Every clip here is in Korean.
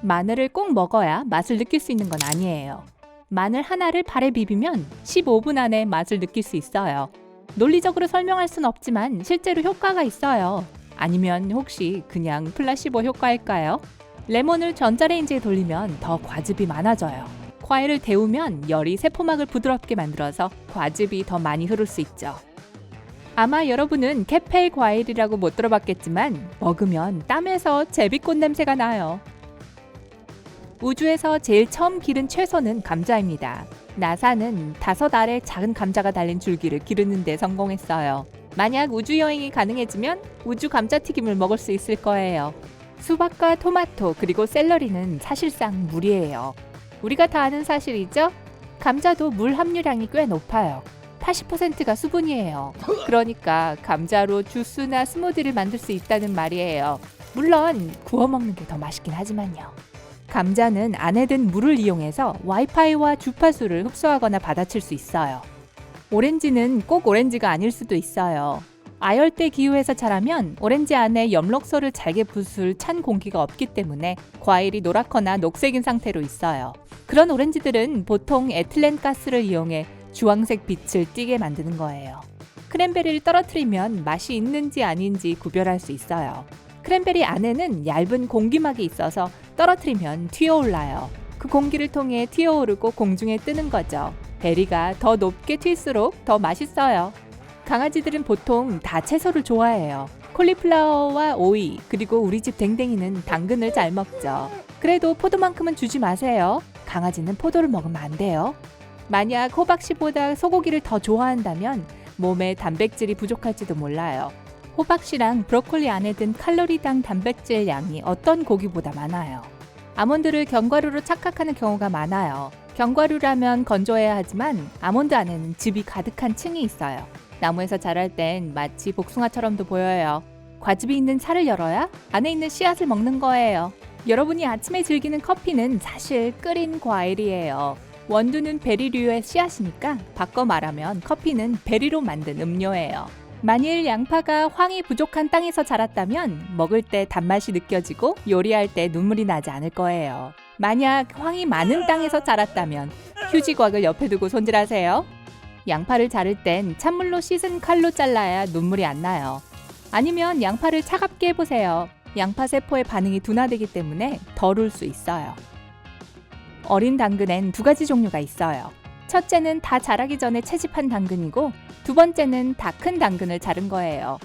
마늘을 꼭 먹어야 맛을 느낄 수 있는 건 아니에요. 마늘 하나를 발에 비비면 15분 안에 맛을 느낄 수 있어요. 논리적으로 설명할 순 없지만 실제로 효과가 있어요. 아니면 혹시 그냥 플라시보 효과일까요? 레몬을 전자레인지에 돌리면 더 과즙이 많아져요. 과일을 데우면 열이 세포막을 부드럽게 만들어서 과즙이 더 많이 흐를 수 있죠. 아마 여러분은 케펠 과일이라고 못 들어봤겠지만 먹으면 땀에서 제비꽃 냄새가 나요. 우주에서 제일 처음 기른 채소는 감자입니다. 나사는 5알의 작은 감자가 달린 줄기를 기르는 데 성공했어요. 만약 우주 여행이 가능해지면 우주 감자튀김을 먹을 수 있을 거예요. 수박과 토마토 그리고 샐러리는 사실상 물이에요. 우리가 다 아는 사실이죠? 감자도 물 함유량이 꽤 높아요. 80%가 수분이에요. 그러니까 감자로 주스나 스무디를 만들 수 있다는 말이에요. 물론 구워 먹는 게 더 맛있긴 하지만요. 감자는 안에 든 물을 이용해서 와이파이와 주파수를 흡수하거나 받아칠 수 있어요. 오렌지는 꼭 오렌지가 아닐 수도 있어요. 아열대 기후에서 자라면 오렌지 안에 엽록소를 잘게 부술 찬 공기가 없기 때문에 과일이 노랗거나 녹색인 상태로 있어요. 그런 오렌지들은 보통 에틸렌 가스를 이용해 주황색 빛을 띠게 만드는 거예요. 크랜베리를 떨어뜨리면 맛이 있는지 아닌지 구별할 수 있어요. 크랜베리 안에는 얇은 공기막이 있어서 떨어뜨리면 튀어올라요. 그 공기를 통해 튀어오르고 공중에 뜨는 거죠. 베리가 더 높게 튈수록 더 맛있어요. 강아지들은 보통 다 채소를 좋아해요. 콜리플라워와 오이, 그리고 우리 집 댕댕이는 당근을 잘 먹죠. 그래도 포도만큼은 주지 마세요. 강아지는 포도를 먹으면 안 돼요. 만약 호박씨보다 소고기를 더 좋아한다면 몸에 단백질이 부족할지도 몰라요. 호박씨랑 브로콜리 안에 든 칼로리당 단백질 양이 어떤 고기보다 많아요. 아몬드를 견과류로 착각하는 경우가 많아요. 견과류라면 건조해야 하지만 아몬드 안에는 즙이 가득한 층이 있어요. 나무에서 자랄 땐 마치 복숭아처럼도 보여요. 과즙이 있는 살을 열어야 안에 있는 씨앗을 먹는 거예요. 여러분이 아침에 즐기는 커피는 사실 끓인 과일이에요. 원두는 베리류의 씨앗이니까 바꿔 말하면 커피는 베리로 만든 음료예요. 만일 양파가 황이 부족한 땅에서 자랐다면 먹을 때 단맛이 느껴지고 요리할 때 눈물이 나지 않을 거예요. 만약 황이 많은 땅에서 자랐다면 휴지곽을 옆에 두고 손질하세요. 양파를 자를 땐 찬물로 씻은 칼로 잘라야 눈물이 안 나요. 아니면 양파를 차갑게 해보세요. 양파 세포의 반응이 둔화되기 때문에 덜 울 수 있어요. 어린 당근엔 2가지 종류가 있어요. 첫째는 다 자라기 전에 채집한 당근이고 두 번째는 다 큰 당근을 자른 거예요.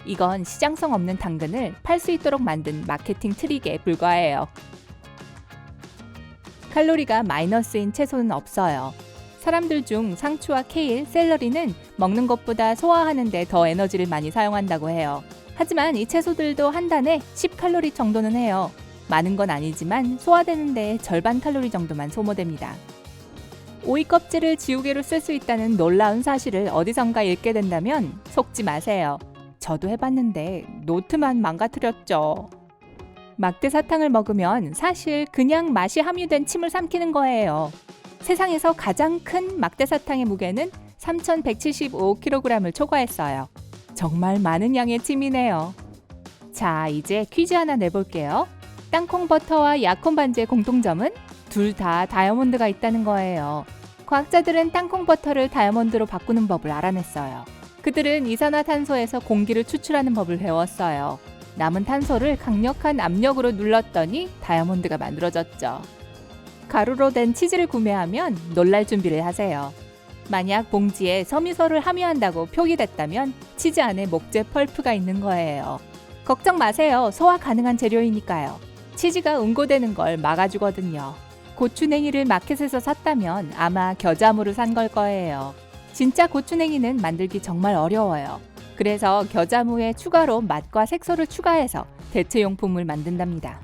이건 시장성 없는 당근을 팔 수 있도록 만든 마케팅 트릭에 불과해요. 칼로리가 마이너스인 채소는 없어요. 사람들 중 상추와 케일, 샐러리는 먹는 것보다 소화하는 데 더 에너지를 많이 사용한다고 해요. 하지만 이 채소들도 한 단에 10칼로리 정도는 해요. 많은 건 아니지만 소화되는 데 절반 칼로리 정도만 소모됩니다. 오이 껍질을 지우개로 쓸 수 있다는 놀라운 사실을 어디선가 읽게 된다면 속지 마세요. 저도 해봤는데 노트만 망가뜨렸죠. 막대사탕을 먹으면 사실 그냥 맛이 함유된 침을 삼키는 거예요. 세상에서 가장 큰 막대사탕의 무게는 3,175kg을 초과했어요. 정말 많은 양의 침이네요. 자, 이제 퀴즈 하나 내볼게요. 땅콩 버터와 약혼 반지의 공통점은 둘 다 다이아몬드가 있다는 거예요. 과학자들은 땅콩 버터를 다이아몬드로 바꾸는 법을 알아냈어요. 그들은 이산화탄소에서 공기를 추출하는 법을 배웠어요. 남은 탄소를 강력한 압력으로 눌렀더니 다이아몬드가 만들어졌죠. 가루로 된 치즈를 구매하면 놀랄 준비를 하세요. 만약 봉지에 섬유소를 함유한다고 표기됐다면 치즈 안에 목재 펄프가 있는 거예요. 걱정 마세요. 소화 가능한 재료이니까요. 치즈가 응고되는 걸 막아주거든요. 고추냉이를 마켓에서 샀다면 아마 겨자무를 산 걸 거예요. 진짜 고추냉이는 만들기 정말 어려워요. 그래서 겨자무에 추가로 맛과 색소를 추가해서 대체용품을 만든답니다.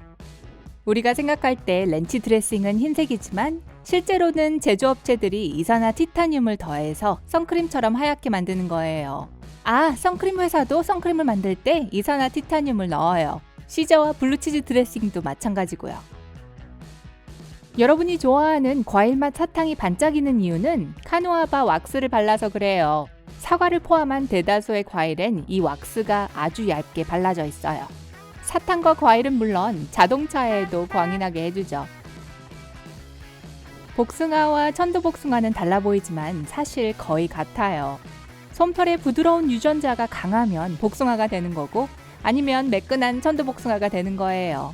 우리가 생각할 때 렌치 드레싱은 흰색이지만 실제로는 제조업체들이 이산화 티타늄을 더해서 선크림처럼 하얗게 만드는 거예요. 선크림 회사도 선크림을 만들 때 이산화 티타늄을 넣어요. 시저와 블루치즈 드레싱도 마찬가지고요. 여러분이 좋아하는 과일맛 사탕이 반짝이는 이유는 카누아바 왁스를 발라서 그래요. 사과를 포함한 대다수의 과일엔 이 왁스가 아주 얇게 발라져 있어요. 사탕과 과일은 물론 자동차에도 광이 나게 해주죠. 복숭아와 천도복숭아는 달라 보이지만 사실 거의 같아요. 솜털의 부드러운 유전자가 강하면 복숭아가 되는 거고 아니면 매끈한 천도복숭아가 되는 거예요.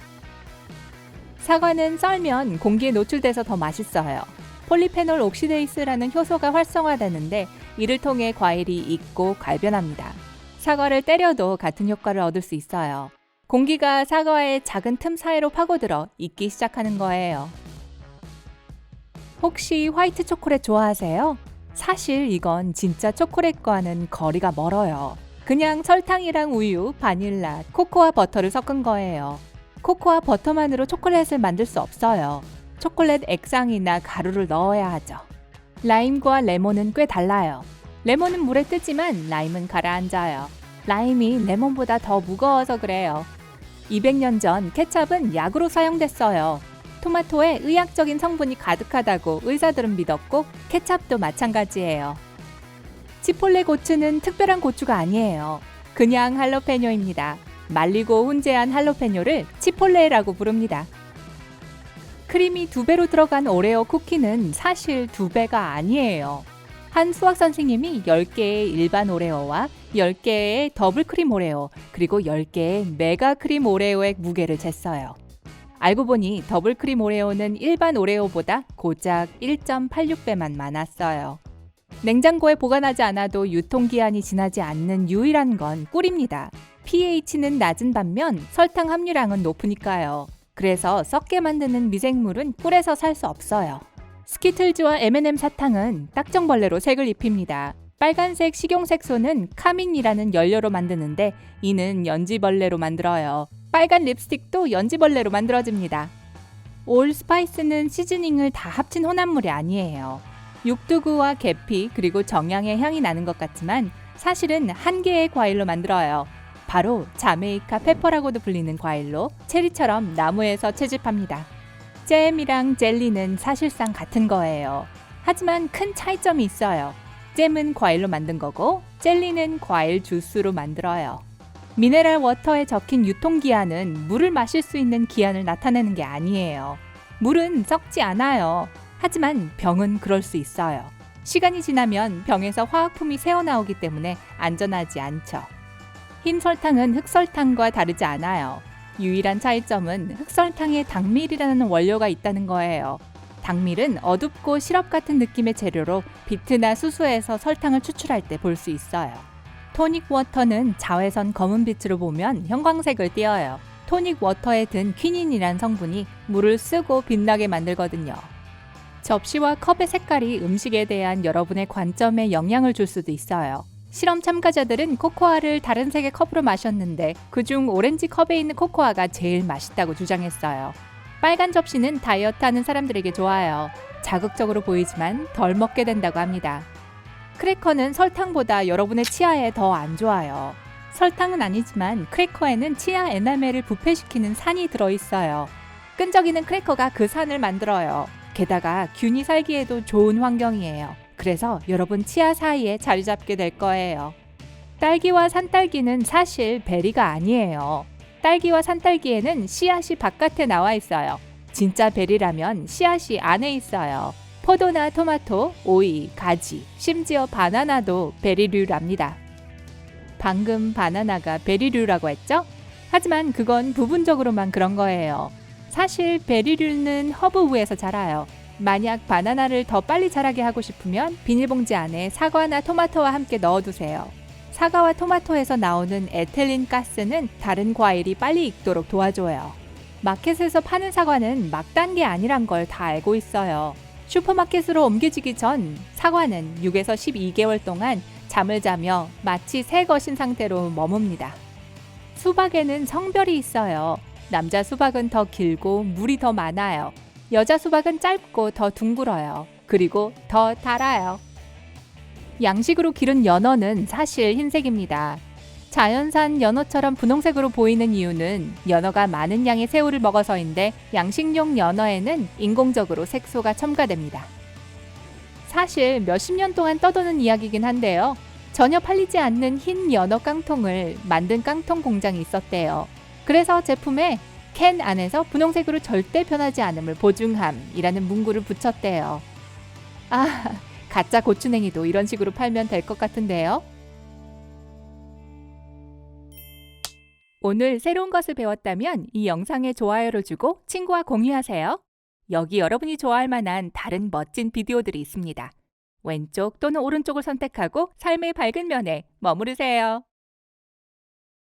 사과는 썰면 공기에 노출돼서 더 맛있어요. 폴리페놀 옥시데이스라는 효소가 활성화되는데 이를 통해 과일이 익고 갈변합니다. 사과를 때려도 같은 효과를 얻을 수 있어요. 공기가 사과의 작은 틈 사이로 파고들어 익기 시작하는 거예요. 혹시 화이트 초콜릿 좋아하세요? 사실 이건 진짜 초콜릿과는 거리가 멀어요. 그냥 설탕이랑 우유, 바닐라, 코코아 버터를 섞은 거예요. 코코아 버터만으로 초콜릿을 만들 수 없어요. 초콜릿 액상이나 가루를 넣어야 하죠. 라임과 레몬은 꽤 달라요. 레몬은 물에 뜨지만 라임은 가라앉아요. 라임이 레몬보다 더 무거워서 그래요. 200년 전 케첩은 약으로 사용됐어요. 토마토에 의학적인 성분이 가득하다고 의사들은 믿었고 케첩도 마찬가지예요. 치폴레 고추는 특별한 고추가 아니에요. 그냥 할로페뇨입니다. 말리고 훈제한 할로페뇨를 치폴레라고 부릅니다. 크림이 2배로 들어간 오레오 쿠키는 사실 2배가 아니에요. 한 수학 선생님이 10개의 일반 오레오와 10개의 더블 크림 오레오 그리고 10개의 메가 크림 오레오의 무게를 쟀어요. 알고 보니 더블 크림 오레오는 일반 오레오보다 고작 1.86배만 많았어요. 냉장고에 보관하지 않아도 유통기한이 지나지 않는 유일한 건 꿀입니다. pH는 낮은 반면 설탕 함유량은 높으니까요. 그래서 썩게 만드는 미생물은 꿀에서 살 수 없어요. 스키틀즈와 M&M 사탕은 딱정벌레로 색을 입힙니다. 빨간색 식용색소는 카민이라는 연료로 만드는데 이는 연지벌레로 만들어요. 빨간 립스틱도 연지벌레로 만들어집니다. 올 스파이스는 시즈닝을 다 합친 혼합물이 아니에요. 육두구와 계피 그리고 정향의 향이 나는 것 같지만 사실은 한 개의 과일로 만들어요. 바로 자메이카 페퍼라고도 불리는 과일로 체리처럼 나무에서 채집합니다. 잼이랑 젤리는 사실상 같은 거예요. 하지만 큰 차이점이 있어요. 잼은 과일로 만든 거고 젤리는 과일 주스로 만들어요. 미네랄 워터에 적힌 유통기한은 물을 마실 수 있는 기한을 나타내는 게 아니에요. 물은 썩지 않아요. 하지만 병은 그럴 수 있어요. 시간이 지나면 병에서 화학품이 새어나오기 때문에 안전하지 않죠. 흰 설탕은 흑설탕과 다르지 않아요. 유일한 차이점은 흑설탕에 당밀이라는 원료가 있다는 거예요. 당밀은 어둡고 시럽 같은 느낌의 재료로 비트나 수소에서 설탕을 추출할 때 볼 수 있어요. 토닉 워터는 자외선 검은 빛으로 보면 형광색을 띠어요. 토닉 워터에 든 퀴닌이란 성분이 물을 쓰고 빛나게 만들거든요. 접시와 컵의 색깔이 음식에 대한 여러분의 관점에 영향을 줄 수도 있어요. 실험 참가자들은 코코아를 다른 색의 컵으로 마셨는데 그중 오렌지 컵에 있는 코코아가 제일 맛있다고 주장했어요. 빨간 접시는 다이어트하는 사람들에게 좋아요. 자극적으로 보이지만 덜 먹게 된다고 합니다. 크래커는 설탕보다 여러분의 치아에 더 안 좋아요. 설탕은 아니지만 크래커에는 치아 에나멜을 부패시키는 산이 들어있어요. 끈적이는 크래커가 그 산을 만들어요. 게다가 균이 살기에도 좋은 환경이에요. 그래서 여러분 치아 사이에 자리 잡게 될 거예요. 딸기와 산딸기는 사실 베리가 아니에요. 딸기와 산딸기에는 씨앗이 바깥에 나와 있어요. 진짜 베리라면 씨앗이 안에 있어요. 포도나 토마토, 오이, 가지, 심지어 바나나도 베리류랍니다. 방금 바나나가 베리류라고 했죠? 하지만 그건 부분적으로만 그런 거예요. 사실 베리류는 허브 위에서 자라요. 만약 바나나를 더 빨리 자라게 하고 싶으면 비닐봉지 안에 사과나 토마토와 함께 넣어두세요. 사과와 토마토에서 나오는 에틸린 가스는 다른 과일이 빨리 익도록 도와줘요. 마켓에서 파는 사과는 막 단 게 아니란 걸 다 알고 있어요. 슈퍼마켓으로 옮겨지기 전 사과는 6에서 12개월 동안 잠을 자며 마치 새 것인 상태로 머뭅니다. 수박에는 성별이 있어요. 남자 수박은 더 길고 물이 더 많아요. 여자 수박은 짧고 더 둥글어요. 그리고 더 달아요. 양식으로 기른 연어는 사실 흰색입니다. 자연산 연어처럼 분홍색으로 보이는 이유는 연어가 많은 양의 새우를 먹어서인데 양식용 연어에는 인공적으로 색소가 첨가됩니다. 사실 몇십 년 동안 떠도는 이야기긴 한데요. 전혀 팔리지 않는 흰 연어 깡통을 만든 깡통 공장이 있었대요. 그래서 제품에 캔 안에서 분홍색으로 절대 변하지 않음을 보증함이라는 문구를 붙였대요. 아, 가짜 고추냉이도 이런 식으로 팔면 될 것 같은데요. 오늘 새로운 것을 배웠다면 이 영상에 좋아요를 주고 친구와 공유하세요. 여기 여러분이 좋아할 만한 다른 멋진 비디오들이 있습니다. 왼쪽 또는 오른쪽을 선택하고 삶의 밝은 면에 머무르세요.